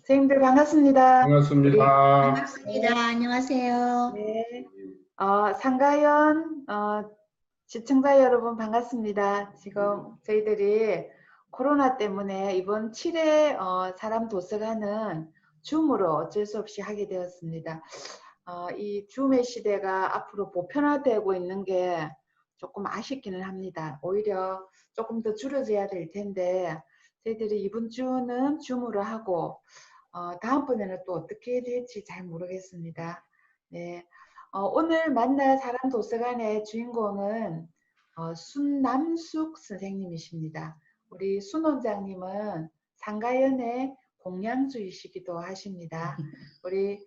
선생님들 반갑습니다. 우리 반갑습니다. 네, 반갑습니다. 안녕하세요. 네. 상가연 시청자 여러분 반갑습니다. 지금 저희들이 코로나 때문에 이번 7회 사람 도서관은 줌으로 어쩔 수 없이 하게 되었습니다. 이 줌의 시대가 앞으로 보편화되고 있는 게 조금 아쉽기는 합니다. 오히려 조금 더 줄어져야 될 텐데 저희들이 이번 주는 줌으로 하고 다음번에는 또 어떻게 될지 잘 모르겠습니다. 네. 오늘 만날 사람 도서관의 주인공은 순남숙 선생님이십니다. 우리 순 원장님은 상가연의 공양주이시기도 하십니다. 우리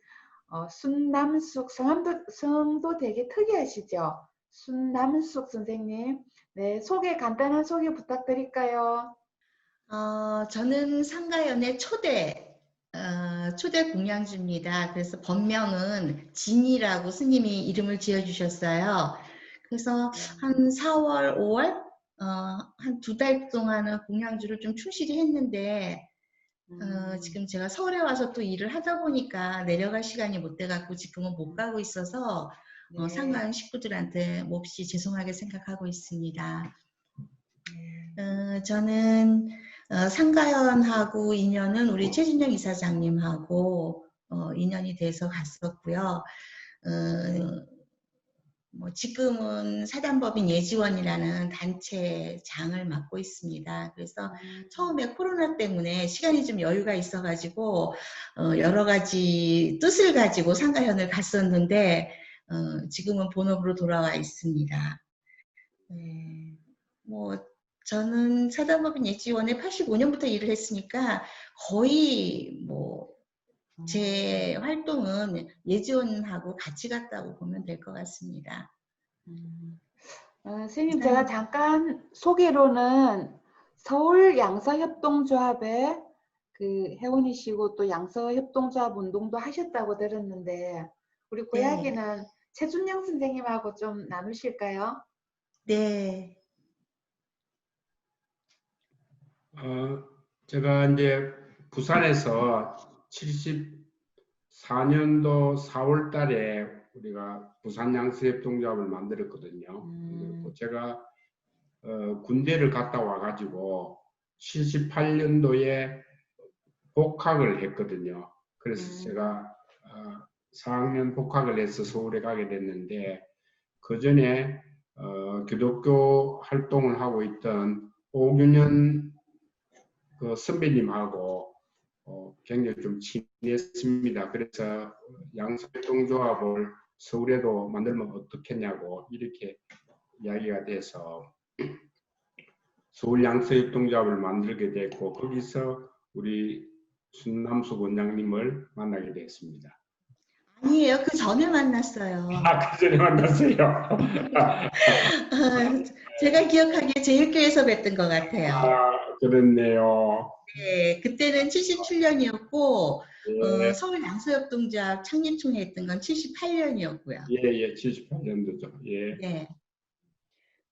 순남숙 성도 되게 특이하시죠? 순남숙 선생님, 네, 간단한 소개 부탁드릴까요? 저는 상가연의 초대 공양주입니다. 그래서 본명은 진이라고 스님이 이름을 지어주셨어요. 그래서 한 4월, 5월, 한 2달 동안은 공양주를 좀 충실히 했는데, 지금 제가 서울에 와서 또 일을 하다 보니까 내려갈 시간이 못 돼갖고 지금은 못 가고 있어서 네. 상가연 식구들한테 몹시 죄송하게 생각하고 있습니다. 저는 상가연하고 인연은 우리 최진영 이사장님하고 인연이 돼서 갔었고요. 지금은 사단법인 예지원이라는 단체장을 맡고 있습니다. 그래서 처음에 코로나 때문에 시간이 좀 여유가 있어가지고 여러 가지 뜻을 가지고 상가연을 갔었는데 지금은 본업으로 돌아와 있습니다. 저는 사단법인 예지원에 85년부터 일을 했으니까 거의 제 활동은 예지원하고 같이 갔다고 보면 될 것 같습니다. 선생님, 제가 잠깐 소개로는 서울 양서협동조합의 그 회원이시고 또 양서협동조합 운동도 하셨다고 들었는데 우리 그 이야기는 최준영 선생님하고 좀 나누실까요? 네. 제가 이제 부산에서 74년도 4월 달에 우리가 부산 양서협동조합을 만들었거든요. 그리고 제가 군대를 갔다 와가지고 78년도에 복학을 했거든요. 그래서 제가 4학년 복학을 해서 서울에 가게 됐는데 그 전에 기독교 활동을 하고 있던 오균현 그 선배님하고 굉장히 좀 친했습니다. 그래서 양서협동조합을 서울에도 만들면 어떻겠냐고 이렇게 이야기가 돼서 서울 양서협동조합을 만들게 됐고 거기서 우리 순남숙 원장님을 만나게 됐습니다. 아니에요. 그 전에 만났어요. 그 전에 만났어요. 제가 기억하기에 제일교회에서 뵀던 것 같아요. 그렇네요. 네, 그때는 77년이었고 예. 서울 양서협동조합 창립총회 했던 건 78년이었고요. 예, 78년도죠. 예. 네.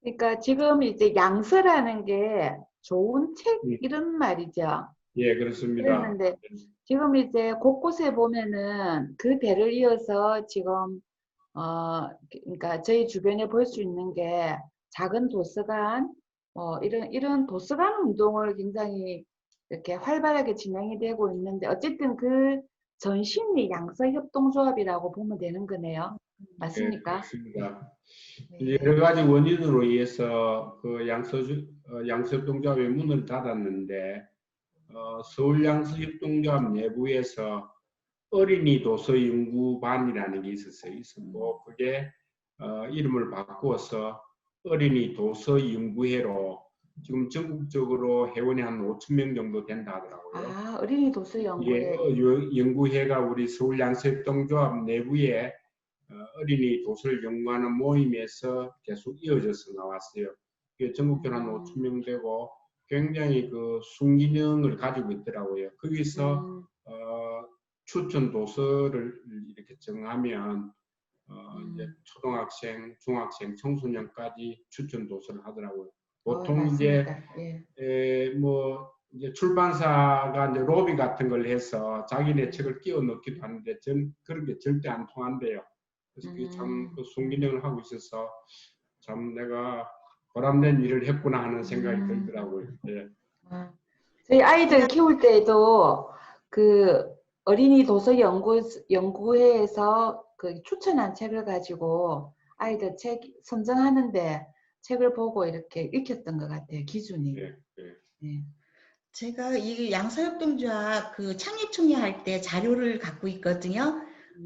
그러니까 지금 이제 양서라는 게 좋은 책 이런 말이죠. 예, 그렇습니다. 그랬는데 지금 이제 곳곳에 보면은 그 대를 이어서 지금 그러니까 저희 주변에 볼 수 있는 게 작은 도서관 이런 도서관 운동을 굉장히 이렇게 활발하게 진행이 되고 있는데 어쨌든 그 전신이 양서협동조합이라고 보면 되는 거네요. 맞습니까? 네, 그렇습니다. 네. 여러 가지 원인으로 인해서 그 양서협동조합의 문을 닫았는데 서울 양서협동조합 내부에서 어린이 도서 연구반이라는 게 있었고 그게 이름을 바꾸어서 어린이 도서 연구회로 지금 전국적으로 회원이 한 5,000명 정도 된다 하더라고요. 어린이 도서 연구회. 연구회가 우리 서울 양서협동조합 내부에 어린이 도서를 연구하는 모임에서 계속 이어져서 나왔어요. 전국적으로 한 5,000명 되고 굉장히 그 순기능을 가지고 있더라고요. 거기서 추천 도서를 이렇게 정하면 이제 초등학생, 중학생, 청소년까지 추천 도서를 하더라고요. 보통 이제 이제 출판사가 이제 로비 같은 걸 해서 자기네 책을 끼워 넣기도 하는데 전 그런 게 절대 안 통한대요. 그래서 그게 참 그 순기능을 하고 있어서 참 내가 보람된 일을 했구나 하는 생각이 들더라고요. 예. 저희 아이들 키울 때에도 그 어린이 도서 연구회에서 그 추천한 책을 가지고 아이들 책 선정하는데 책을 보고 이렇게 익혔던 것 같아요. 기준이. 예, 예. 예. 제가 이 양서협동조합 그 창립 총회할 때 자료를 갖고 있거든요.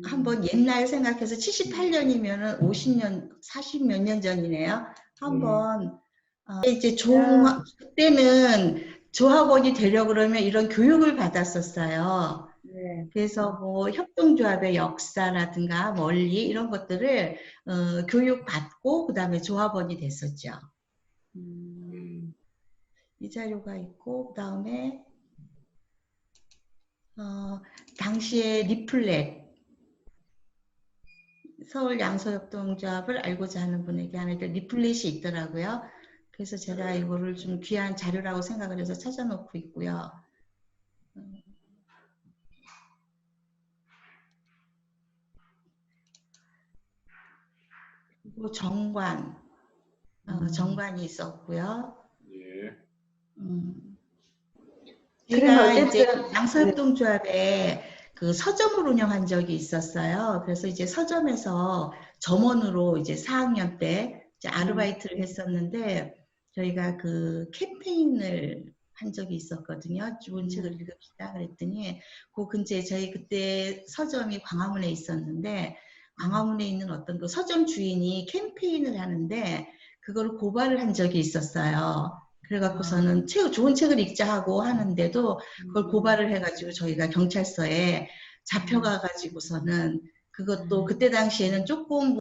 한번 옛날 생각해서 78년이면은 50년, 40 몇 년 전이네요. 한번 이제 그때는 조합원이 되려고 그러면 이런 교육을 받았었어요. 네. 그래서 뭐 협동조합의 역사라든가 원리 이런 것들을 교육받고 그 다음에 조합원이 됐었죠. 이 자료가 있고 그 다음에 당시에 리플렛 서울 양서협동조합을 알고자 하는 분에게 하는 리플렛이 있더라고요. 그래서 제가 이거를 좀 귀한 자료라고 생각을 해서 찾아놓고 있고요. 그리고 정관이 있었고요. 예. 제가 그러면 이제 어쨌든 양서협동조합에 그 서점을 운영한 적이 있었어요. 그래서 이제 서점에서 점원으로 이제 4학년 때 이제 아르바이트를 했었는데 저희가 그 캠페인을 한 적이 있었거든요. 좋은 책을 읽읍시다 그랬더니 그 근처에 저희 그때 서점이 광화문에 있었는데 광화문에 있는 어떤 그 서점 주인이 캠페인을 하는데 그걸 고발을 한 적이 있었어요. 그래갖고서는 좋은 책을 읽자 하고 하는데도 그걸 고발을 해가지고 저희가 경찰서에 잡혀가가지고서는 그것도 그때 당시에는 조금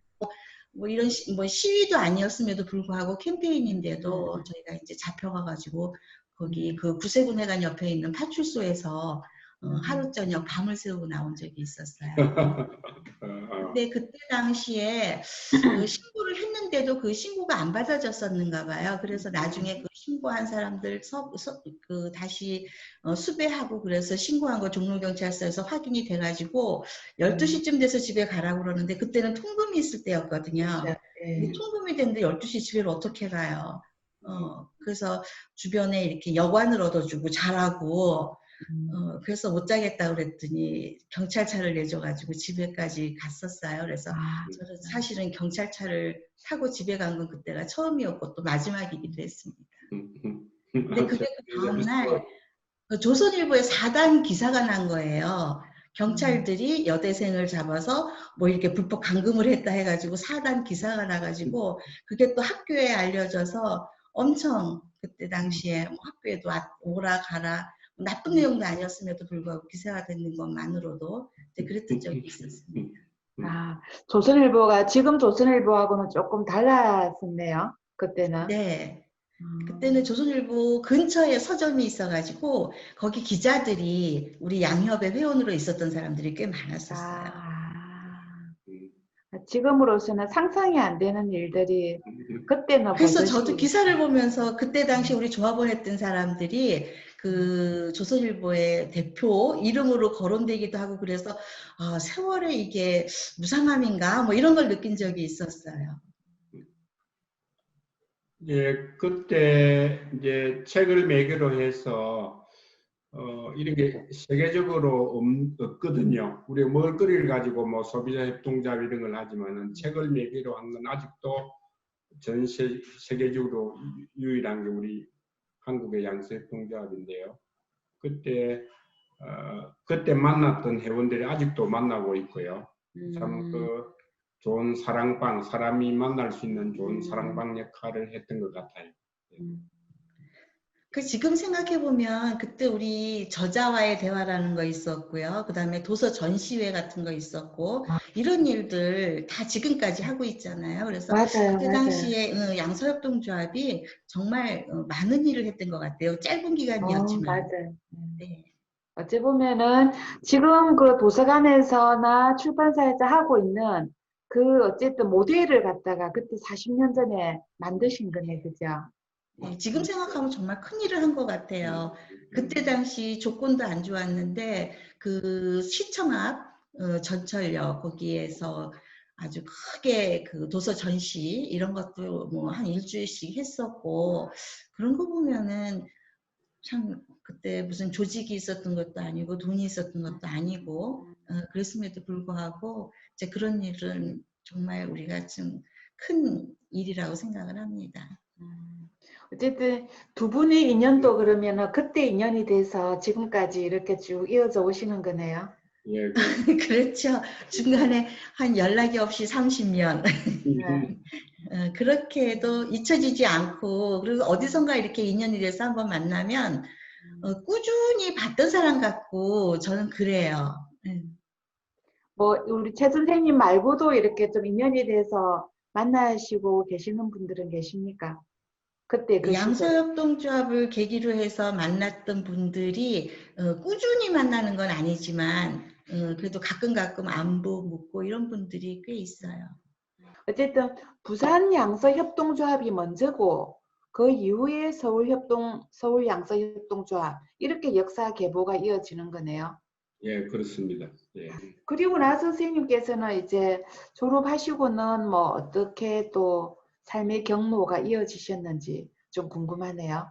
뭐 이런 뭐 시위도 아니었음에도 불구하고 캠페인인데도 저희가 이제 잡혀가가지고 거기 그 구세군회관 옆에 있는 파출소에서 하루 저녁 밤을 새우고 나온 적이 있었어요. 근데 그때 당시에 그 신고를 했는데도 그 신고가 안 받아졌었는가 봐요. 그래서 나중에 그 신고한 사람들 그 다시 수배하고 그래서 신고한 거 종로경찰서에서 확인이 돼가지고 12시쯤 돼서 집에 가라고 그러는데 그때는 통금이 있을 때였거든요. 근데 통금이 됐는데 12시 집에를 어떻게 가요? 그래서 주변에 이렇게 여관을 얻어주고 자라고 그래서 못 자겠다 그랬더니 경찰차를 내줘가지고 집에까지 갔었어요. 그래서 저는 사실은 경찰차를 타고 집에 간 건 그때가 처음이었고 또 마지막이기도 했습니다. 근데 그게 그 다음날 조선일보에 4단 기사가 난 거예요. 경찰들이 여대생을 잡아서 뭐 이렇게 불법 감금을 했다 해가지고 4단 기사가 나가지고 그게 또 학교에 알려져서 엄청 그때 당시에 뭐 학교에도 오라 가라 나쁜 내용도 아니었음에도 불구하고 기사가 되는 것만으로도 그랬던 적이 있었습니다. 조선일보가 지금 조선일보하고는 조금 달랐었네요. 그때는. 네. 그때는 조선일보 근처에 서점이 있어가지고 거기 기자들이 우리 양협의 회원으로 있었던 사람들이 꽤 많았었어요. 지금으로서는 상상이 안 되는 일들이 그때는 그래서 저도 기사를 보면서 그때 당시 우리 조합원 했던 사람들이 그 조선일보의 대표 이름으로 거론되기도 하고 그래서 세월에 이게 무상함인가 뭐 이런 걸 느낀 적이 있었어요. 예, 그때 이제 책을 매개로 해서 이런 게 세계적으로 없거든요. 우리 먹을거리를 가지고 뭐 소비자 협동조합 이런 걸 하지만은 책을 매개로 한 건 아직도 전 세계적으로 유일한 게 우리 한국의 양서협동조합인데요. 그때 만났던 회원들이 아직도 만나고 있고요. 참 그 좋은 사랑방, 사람이 만날 수 있는 좋은 사랑방 역할을 했던 것 같아요. 그 지금 생각해보면 그때 우리 저자와의 대화라는 거 있었고요. 그 다음에 도서 전시회 같은 거 있었고 이런 일들 다 지금까지 하고 있잖아요. 그래서 그때 당시에 양서협동조합이 정말 많은 일을 했던 것 같아요. 짧은 기간이었지만. 맞아요. 네. 어찌 보면은 지금 그 도서관에서나 출판사에서 하고 있는 그 어쨌든 모델을 갖다가 그때 40년 전에 만드신 거네, 그죠? 예, 지금 생각하면 정말 큰일을 한 것 같아요. 그때 당시 조건도 안 좋았는데 그 시청 앞 전철역 거기에서 아주 크게 그 도서 전시 이런 것도 뭐 한 일주일씩 했었고, 그런 거 보면은 참 그때 무슨 조직이 있었던 것도 아니고 돈이 있었던 것도 아니고 그랬음에도 불구하고 이제 그런 일은 정말 우리가 좀 큰 일이라고 생각을 합니다. 어쨌든 두 분의 인연도 그러면은 그때 인연이 돼서 지금까지 이렇게 쭉 이어져 오시는 거네요. 예, 그렇죠. 중간에 한 연락이 없이 30년. 네. 그렇게도 잊혀지지 않고, 그리고 어디선가 이렇게 인연이 돼서 한번 만나면 꾸준히 봤던 사람 같고, 저는 그래요. 뭐 우리 최 선생님 말고도 이렇게 좀 인연이 돼서 만나시고 계시는 분들은 계십니까? 그때 그 시절. 양서협동조합을 계기로 해서 만났던 분들이 꾸준히 만나는 건 아니지만 그래도 가끔 안부 묻고 이런 분들이 꽤 있어요. 어쨌든 부산 양서협동조합이 먼저고 그 이후에 서울 양서협동조합 이렇게 역사 계보가 이어지는 거네요. 예, 그렇습니다. 예. 그리고 나서 선생님께서는 이제 졸업하시고는 뭐 어떻게 또 삶의 경로가 이어지셨는지 좀 궁금하네요.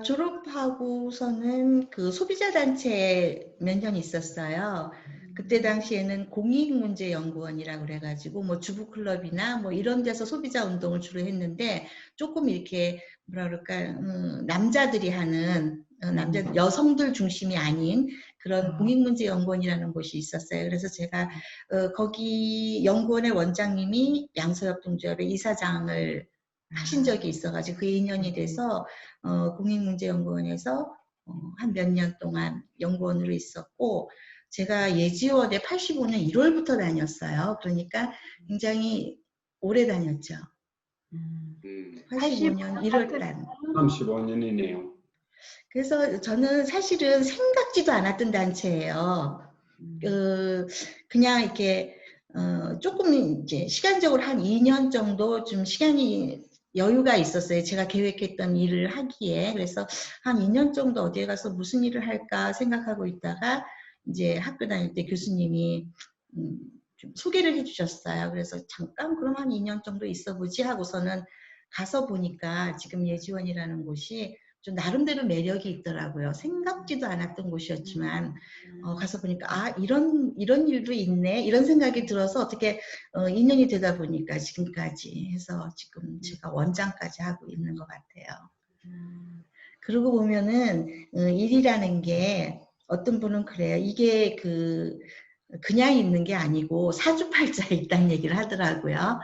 졸업하고서는 그 소비자단체에 몇 년 있었어요. 그때 당시에는 공익문제연구원이라고 그래가지고 뭐 주부클럽이나 뭐 이런 데서 소비자 운동을 주로 했는데, 조금 이렇게 뭐라 그럴까 남자들이 하는 여성들 중심이 아닌 그런 공익문제연구원이라는 곳이 있었어요. 그래서 제가 거기 연구원의 원장님이 양서협동조합의 이사장을 하신 적이 있어가지고 그 인연이 돼서 공익문제연구원에서 한 몇 년 동안 연구원으로 있었고, 제가 예지원에 85년 1월부터 다녔어요. 그러니까 굉장히 오래 다녔죠. 85년 1월달. 35년이네요. 그래서 저는 사실은 생각지도 않았던 단체예요. 그냥 이렇게 조금 이제 시간적으로 한 2년 정도 좀 시간이 여유가 있었어요. 제가 계획했던 일을 하기에. 그래서 한 2년 정도 어디에 가서 무슨 일을 할까 생각하고 있다가 이제 학교 다닐 때 교수님이 좀 소개를 해주셨어요. 그래서 잠깐 그럼 한 2년 정도 있어보지 하고서는 가서 보니까 지금 예지원이라는 곳이 좀 나름대로 매력이 있더라고요. 생각지도 않았던 곳이었지만 가서 보니까 이런 일도 있네 이런 생각이 들어서 어떻게 2년이 되다 보니까 지금까지 해서 지금 제가 원장까지 하고 있는 것 같아요. 그러고 보면은 일이라는 게 어떤 분은 그래요. 이게 그냥 있는 게 아니고 사주팔자에 있다는 얘기를 하더라고요.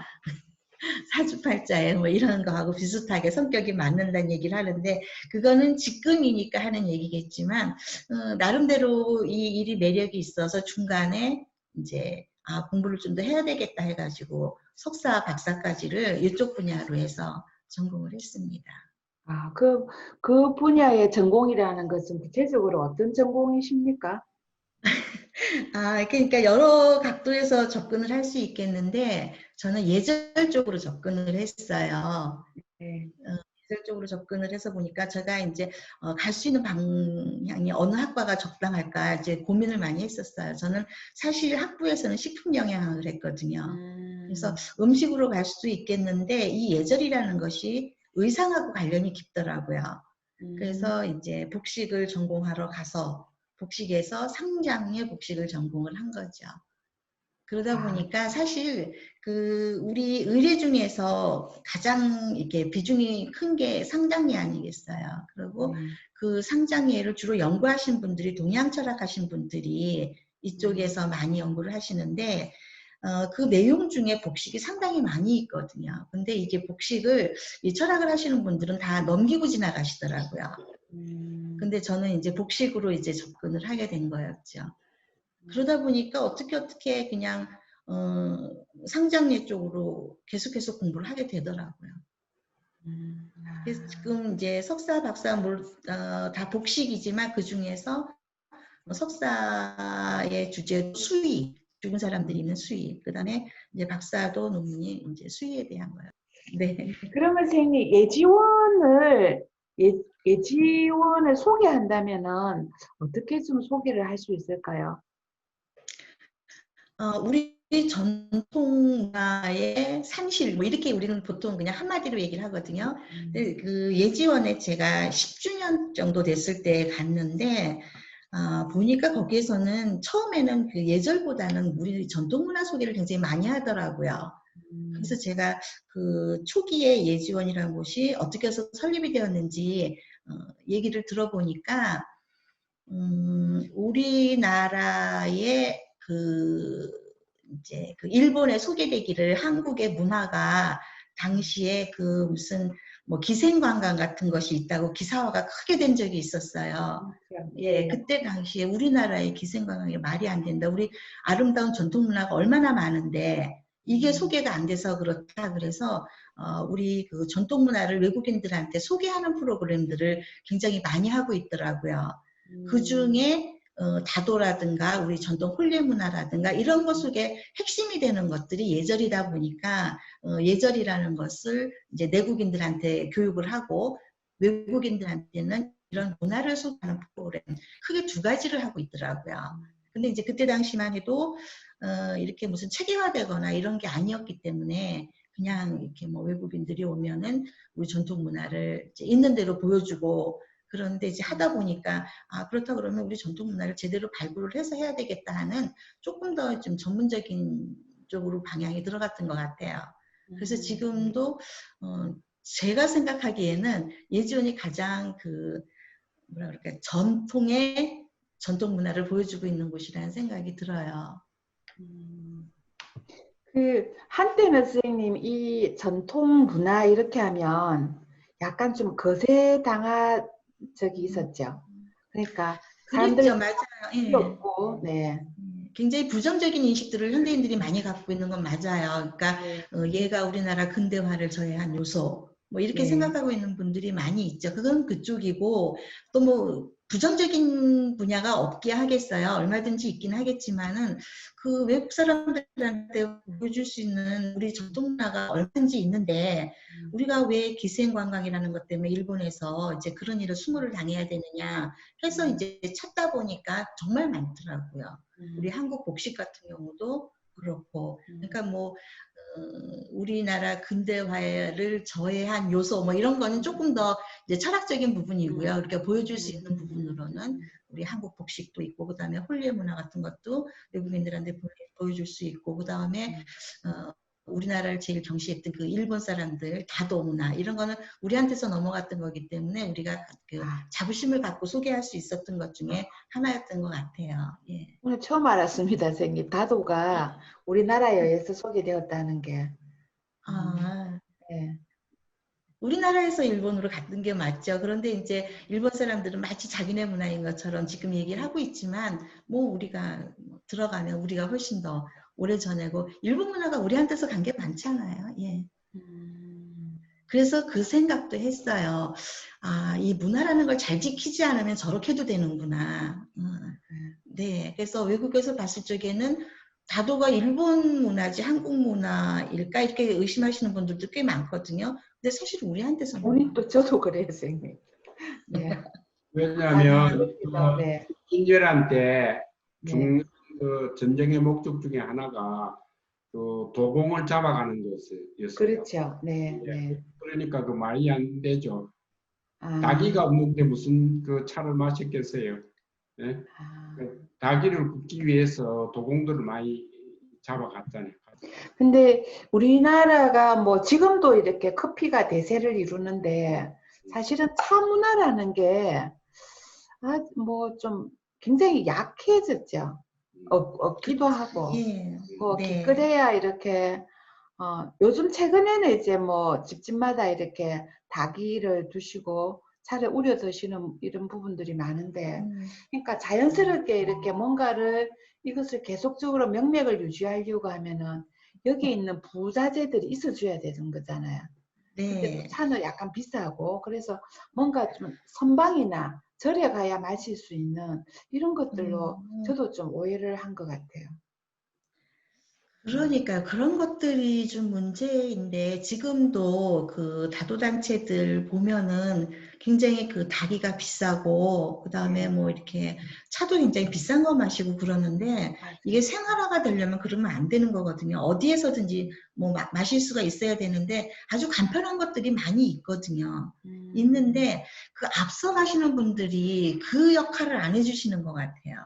사주팔자에 뭐 이런 거하고 비슷하게 성격이 맞는다는 얘기를 하는데, 그거는 직근이니까 하는 얘기겠지만 나름대로 이 일이 매력이 있어서 중간에 이제 공부를 좀 더 해야 되겠다 해가지고 석사 박사까지를 이쪽 분야로 해서 전공을 했습니다. 그 분야의 전공이라는 것은 구체적으로 어떤 전공이십니까? 그러니까 여러 각도에서 접근을 할 수 있겠는데, 저는 예절 쪽으로 접근을 했어요. 네. 예절 쪽으로 접근을 해서 보니까 제가 이제 갈 수 있는 방향이 어느 학과가 적당할까 이제 고민을 많이 했었어요. 저는 사실 학부에서는 식품 영양학을 했거든요. 그래서 음식으로 갈 수도 있겠는데 이 예절이라는 것이 의상하고 관련이 깊더라고요. 그래서 이제 복식을 전공하러 가서 복식에서 상장의 복식을 전공을 한 거죠. 그러다 보니까 사실 우리 의례 중에서 가장 이렇게 비중이 큰 게 상장예 아니겠어요. 그리고 그 상장예를 주로 연구하신 분들이 동양 철학하신 분들이 이쪽에서 많이 연구를 하시는데 그 내용 중에 복식이 상당히 많이 있거든요. 근데 이게 복식을 이 철학을 하시는 분들은 다 넘기고 지나가시더라고요. 근데 저는 이제 복식으로 이제 접근을 하게 된 거였죠. 그러다 보니까 어떻게 그냥 상장예 쪽으로 계속해서 공부를 하게 되더라고요. 그래서 지금 이제 석사, 박사 다 복식이지만 그 중에서 석사의 주제 수의, 죽은 사람들이 있는 수의, 그다음에 이제 박사도 논문이 이제 수의에 대한 거예요. 네. 그러면 선생님 예지원을 소개한다면은 어떻게 좀 소개를 할 수 있을까요? 우리 전통 문화의 산실, 뭐 이렇게 우리는 보통 그냥 한마디로 얘기를 하거든요. 근데 그 예지원에 제가 10주년 정도 됐을 때 갔는데, 보니까 거기에서는 처음에는 그 예절보다는 우리 전통 문화 소개를 굉장히 많이 하더라고요. 그래서 제가 그 초기에 예지원이라는 곳이 어떻게 해서 설립이 되었는지 얘기를 들어보니까 우리나라의 이제 그 일본에 소개되기를 한국의 문화가 당시에 그 무슨 뭐 기생관광 같은 것이 있다고 기사화가 크게 된 적이 있었어요. 예, 그때 당시에 우리나라의 기생관광이 말이 안 된다. 우리 아름다운 전통 문화가 얼마나 많은데 이게 소개가 안 돼서 그렇다. 그래서 우리 그 전통 문화를 외국인들한테 소개하는 프로그램들을 굉장히 많이 하고 있더라고요. 그 중에 다도라든가 우리 전통 홀례 문화라든가 이런 것 속에 핵심이 되는 것들이 예절이다 보니까 예절이라는 것을 이제 내국인들한테 교육을 하고 외국인들한테는 이런 문화를 소개하는 프로그램 크게 두 가지를 하고 있더라고요. 근데 이제 그때 당시만 해도 이렇게 무슨 체계화되거나 이런 게 아니었기 때문에 그냥 이렇게 뭐 외국인들이 오면은 우리 전통 문화를 이제 있는 대로 보여주고 그런데 이제 하다 보니까 그렇다 그러면 우리 전통 문화를 제대로 발굴을 해서 해야 되겠다 하는 조금 더 좀 전문적인 쪽으로 방향이 들어갔던 것 같아요. 그래서 지금도 제가 생각하기에는 예지원이 가장 그 뭐라 그럴까 전통의 전통 문화를 보여주고 있는 곳이라는 생각이 들어요. 그 한때는 선생님 이 전통 문화 이렇게 하면 약간 좀 거세당한 적이 있었죠. 그러니까 사람들이 그랬죠, 맞아요. 예. 없고, 네. 굉장히 부정적인 인식들을 현대인들이 많이 갖고 있는 건 맞아요. 그러니까 네. 얘가 우리나라 근대화를 저해한 요소 뭐 이렇게 네. 생각하고 있는 분들이 많이 있죠. 그건 그쪽이고 또 뭐 부정적인 분야가 없게 하겠어요. 얼마든지 있긴 하겠지만은 그 외국 사람들한테 보여줄 수 있는 우리 전통 문화가 얼마든지 있는데 우리가 왜 기생관광이라는 것 때문에 일본에서 이제 그런 일을 수모를 당해야 되느냐 해서 이제 찾다 보니까 정말 많더라고요. 우리 한국 복식 같은 경우도 그렇고, 그러니까 뭐 우리나라 근대화를 저해한 요소 뭐 이런 거는 조금 더 이제 철학적인 부분이고요. 그러니까 보여줄 수 있는 부분으로는 우리 한국 복식도 있고, 그 다음에 홀리 문화 같은 것도 외국인들한테 보여줄 수 있고, 그 다음에 우리나라를 제일 경시했던 그 일본 사람들 다도 문화 이런 거는 우리한테서 넘어갔던 거기 때문에 우리가 그 자부심을 갖고 소개할 수 있었던 것 중에 하나였던 것 같아요. 예. 오늘 처음 알았습니다, 선생님. 다도가 우리나라에 의해서 소개되었다는 게. 네. 우리나라에서 일본으로 갔던 게 맞죠. 그런데 이제 일본 사람들은 마치 자기네 문화인 것처럼 지금 얘기를 하고 있지만 뭐 우리가 들어가면 우리가 훨씬 더 오래전에고 일본 문화가 우리한테서 간 게 많잖아요. 예. 그래서 그 생각도 했어요. 이 문화라는 걸 잘 지키지 않으면 저렇게도 되는구나. 네. 그래서 외국에서 봤을 적에는 다도가 일본 문화지 한국 문화일까 이렇게 의심하시는 분들도 꽤 많거든요. 근데 사실 우리한테서는 본인도 저도 그래요, 선생님. 네. 왜냐하면 네. 인절한 때 네. 그 전쟁의 목적 중에 하나가 그 도공을 잡아가는 것이었어요. 그렇죠. 네. 네. 그러니까 그 말이 안 되죠. 아, 닭이가 없는데 무슨 그 차를 마셨겠어요. 네? 닭이를 굽기 위해서 도공들을 많이 잡아갔잖아요. 근데 우리나라가 뭐 지금도 이렇게 커피가 대세를 이루는데 사실은 차 문화라는 게 뭐 좀 굉장히 약해졌죠. 없기도 하고. 예. 네. 그래야 이렇게 요즘 최근에는 이제 뭐 집집마다 이렇게 닭이를 두시고 차를 우려 드시는 이런 부분들이 많은데, 그러니까 자연스럽게 이렇게 뭔가를 이것을 계속적으로 명맥을 유지하려고 하면은 여기 있는 부자재들이 있어줘야 되는 거잖아요. 근데 또 네. 차는 약간 비싸고 그래서 뭔가 좀 선방이나 절에 가야 마실 수 있는 이런 것들로 저도 좀 오해를 한 것 같아요. 그러니까요. 그런 것들이 좀 문제인데 지금도 그 다도단체들 보면은 굉장히 그 다리가 비싸고 그다음에 뭐 이렇게 차도 굉장히 비싼 거 마시고 그러는데 이게 생활화가 되려면 그러면 안 되는 거거든요. 어디에서든지 뭐 마실 수가 있어야 되는데 아주 간편한 것들이 많이 있거든요. 있는데 그 앞서 가시는 분들이 그 역할을 안 해주시는 것 같아요.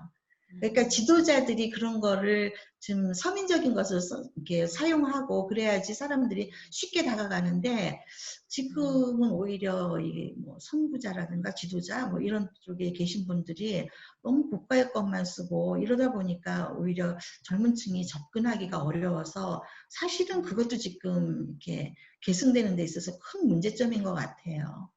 그러니까 지도자들이 그런 거를 좀 서민적인 것을 이렇게 사용하고 그래야지 사람들이 쉽게 다가가는데 지금은 오히려 이게 뭐 선구자라든가 지도자 뭐 이런 쪽에 계신 분들이 너무 고가의 것만 쓰고 이러다 보니까 오히려 젊은 층이 접근하기가 어려워서 사실은 그것도 지금 이렇게 계승되는 데 있어서 큰 문제점인 것 같아요.